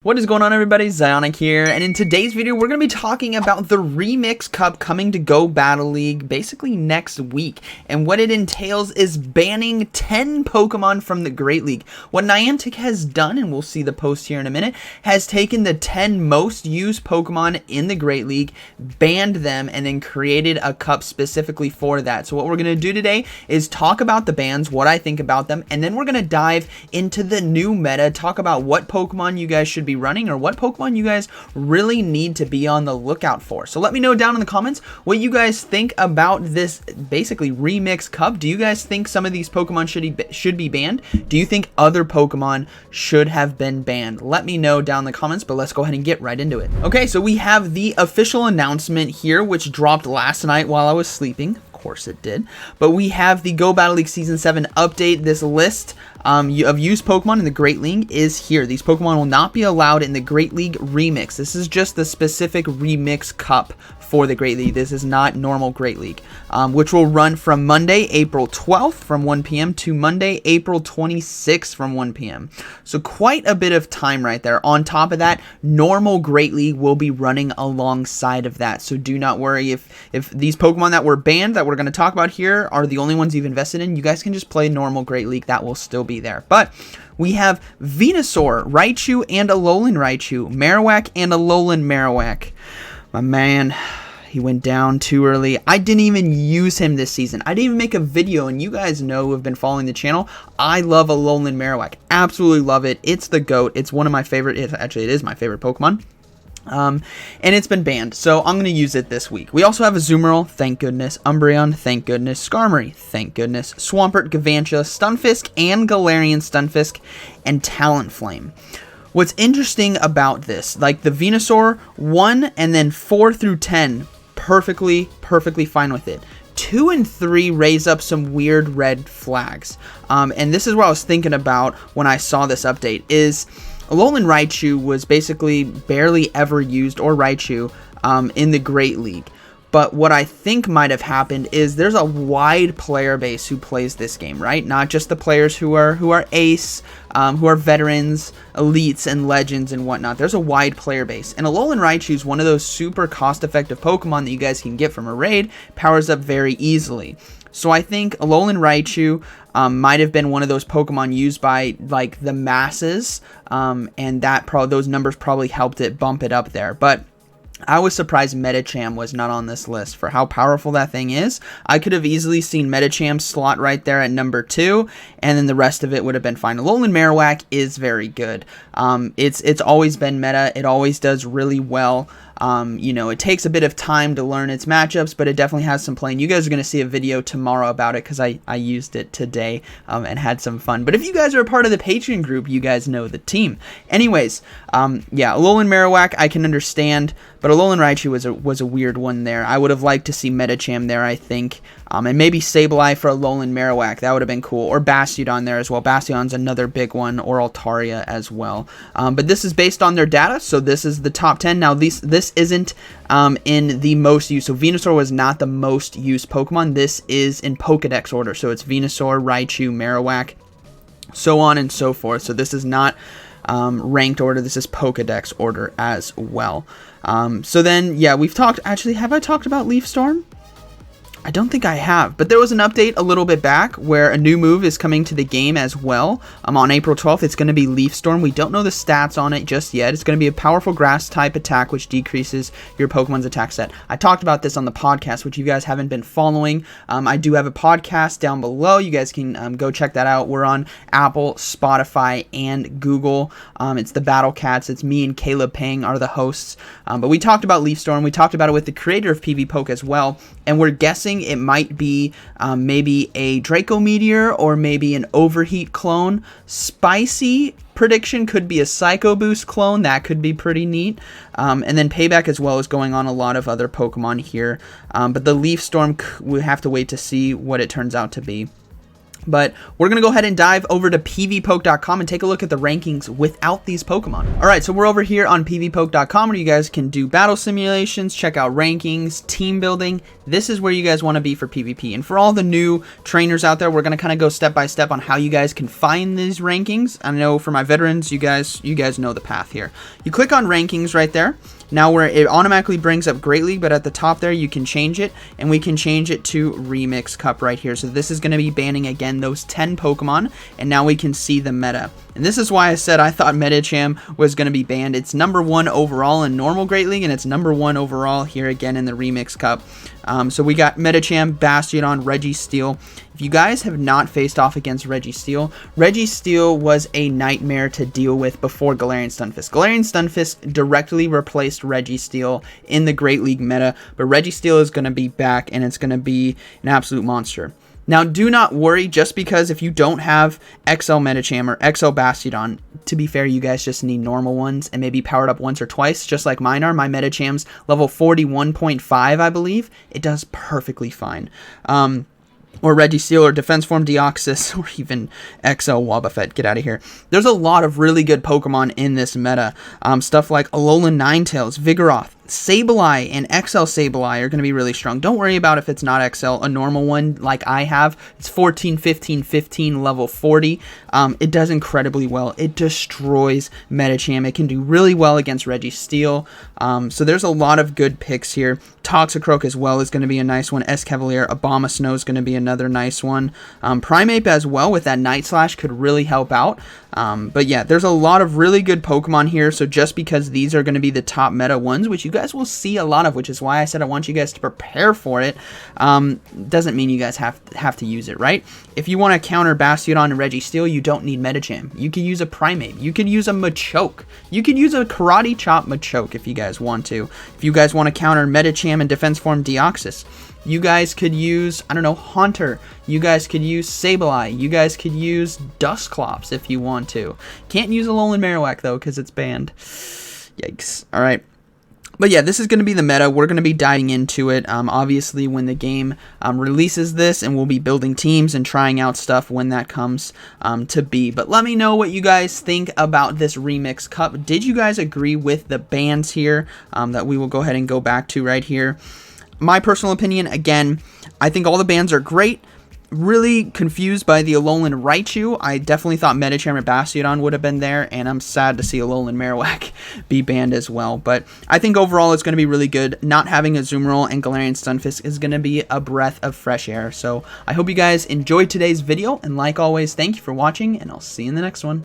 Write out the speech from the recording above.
What is going on, everybody? ZyoniK here, and in today's video we're going to be talking about the Remix Cup coming to Go Battle League basically next week, and what it entails is banning 10 Pokemon from the Great League. What Niantic has done, and we'll see the post here in a minute, has taken the 10 most used Pokemon in the Great League, banned them, and then created a cup specifically for that. So what we're going to do today is talk about the bans, what I think about them, and then we're going to dive into the new meta, talk about what Pokemon you guys should be running or what Pokemon you guys really need to be on the lookout for. So let me know down in the comments what you guys think about this basically Remix Cup. Do you guys think some of these Pokemon should be banned? Do you think other Pokemon should have been banned? Let me know down in the comments, but let's go ahead and get right into it. Okay, so we have the official announcement here, which dropped last night while I was sleeping. Course it did, but we have the Go Battle League Season 7 update. This list of used Pokemon in the Great League is here. These Pokemon will not be allowed in the Great League Remix. This is just the specific Remix Cup for the Great League. This is not normal Great League, which will run from Monday, April 12th from 1 p.m. to Monday, April 26th from 1 p.m. So quite a bit of time right there. On top of that, normal Great League will be running alongside of that. So do not worry if these Pokemon that were banned that we're going to talk about here are the only ones you've invested in. You guys can just play normal Great League. That will still be there. But we have Venusaur, Raichu, and Alolan Raichu, Marowak, and Alolan Marowak. My man, he went down too early. I didn't even use him this season. I didn't even make a video, and you guys know who have been following the channel, I love Alolan Marowak. Absolutely love it. It's the GOAT. It's one of my favorite, actually it is my favorite Pokemon. And it's been banned, so I'm going to use it this week. We also have Azumarill, thank goodness, Umbreon, thank goodness, Skarmory, thank goodness, Swampert, Galvantula, Stunfisk, and Galarian Stunfisk, and Talonflame. What's interesting about this, like the Venusaur 1 and then 4 through 10, perfectly fine with it. 2 and 3 raise up some weird red flags. And this is what I was thinking about when I saw this update, is Alolan Raichu was basically barely ever used, or Raichu, in the Great League. But what I think might have happened is there's a wide player base who plays this game, right? Not just the players who are ace, who are veterans, elites, and legends and whatnot. There's a wide player base. And Alolan Raichu is one of those super cost-effective Pokemon that you guys can get from a raid, powers up very easily. So I think Alolan Raichu might have been one of those Pokemon used by like the masses, and that those numbers probably helped it bump it up there. But I was surprised Medicham was not on this list for how powerful that thing is. I could have easily seen Medicham slot right there at number 2, and then the rest of it would have been fine. Alolan Marowak is very good. It's always been meta. It always does really well. You know, it takes a bit of time to learn its matchups, but it definitely has some play. And you guys are going to see a video tomorrow about it because I used it today and had some fun. But if you guys are a part of the Patreon group, you guys know the team. Anyways, yeah, Alolan Marowak I can understand, but Alolan Raichu was a weird one there. I would have liked to see Medicham there, I think, and maybe Sableye for Alolan Marowak. That would have been cool. Or Bastiodon there as well. Bastion's another big one, or Altaria as well. But this is based on their data, so this is the top 10. Now, this isn't in the most used. So Venusaur was not the most used Pokemon. This is in Pokedex order. So it's Venusaur, Raichu, Marowak, so on and so forth. So this is not ranked order. This is Pokedex order as well. So then, yeah, we've talked, actually, have I talked about Leaf Storm? I don't think I have, but there was an update a little bit back where a new move is coming to the game as well. On April 12th, it's going to be Leaf Storm. We don't know the stats on it just yet. It's going to be a powerful grass type attack, which decreases your Pokemon's attack set. I talked about this on the podcast, which you guys haven't been following. I do have a podcast down below. You guys can go check that out. We're on Apple, Spotify, and Google. It's the Battle Catz. It's me and Caleb Pang are the hosts. But we talked about Leaf Storm. We talked about it with the creator of PvPoke as well, and we're guessing it might be maybe a Draco Meteor or maybe an Overheat clone. Spicy prediction could be a Psycho Boost clone. That could be pretty neat. And then Payback as well is going on a lot of other Pokemon here. But the Leaf Storm, we have to wait to see what it turns out to be. But we're going to go ahead and dive over to pvpoke.com and take a look at the rankings without these Pokemon. All right, so we're over here on pvpoke.com where you guys can do battle simulations, check out rankings, team building. This is where you guys want to be for PvP. And for all the new trainers out there, we're going to kind of go step by step on how you guys can find these rankings. I know for my veterans, you guys know the path here. You click on rankings right there. Now where it automatically brings up Great League, but at the top there you can change it, and we can change it to Remix Cup right here. So this is going to be banning again those 10 Pokemon, and now we can see the meta. And this is why I said I thought Medicham was going to be banned. It's #1 overall in normal Great League, and it's #1 overall here again in the Remix Cup. So we got Medicham, Bastiodon, Registeel. If you guys have not faced off against Registeel was a nightmare to deal with before Galarian Stunfisk. Galarian Stunfisk directly replaced Registeel in the Great League meta, but Registeel is going to be back, and it's going to be an absolute monster. Now, do not worry just because if you don't have XL Medicham or XL Bastiodon, to be fair, you guys just need normal ones and maybe powered up once or twice, just like mine are. My Medicham's level 41.5, I believe. It does perfectly fine. Or Registeel, or Defense Form Deoxys, or even XL Wobbuffet. Get out of here. There's a lot of really good Pokemon in this meta. Stuff like Alolan Ninetales, Vigoroth, Sableye, and XL Sableye are going to be really strong. Don't worry about if it's not XL, a normal one like I have. It's 14, 15, 15, level 40. It does incredibly well. It destroys Medicham. It can do really well against Registeel. So there's a lot of good picks here. Toxicroak as well is going to be a nice one. Escavalier, Abomasnow is going to be another nice one. Primeape as well with that Night Slash could really help out. But yeah, there's a lot of really good Pokemon here, so just because these are going to be the top meta ones, which you guys will see a lot of, which is why I said I want you guys to prepare for it, doesn't mean you guys have to use it, right? If you want to counter Bastiodon and Registeel, you don't need Medicham. You could use a Primeape. You could use a Machoke. You could use a Karate Chop Machoke if you guys want to. If you guys want to counter Medicham and Defense Form Deoxys, you guys could use, I don't know, Haunter. You guys could use Sableye. You guys could use Dusclops if you want to. Can't use Alolan Marowak, though, because it's banned. Yikes. All right. But yeah, this is going to be the meta. We're going to be diving into it, obviously, when the game releases this, and we'll be building teams and trying out stuff when that comes to be. But let me know what you guys think about this Remix Cup. Did you guys agree with the bans here that we will go ahead and go back to right here? My personal opinion, again, I think all the bans are great. Really confused by the Alolan Raichu. I definitely thought Medicham or Bastiodon would have been there, and I'm sad to see Alolan Marowak be banned as well. But I think overall it's going to be really good. Not having a Azumarill and Galarian Stunfisk is going to be a breath of fresh air. So I hope you guys enjoyed today's video, and like always, thank you for watching, and I'll see you in the next one.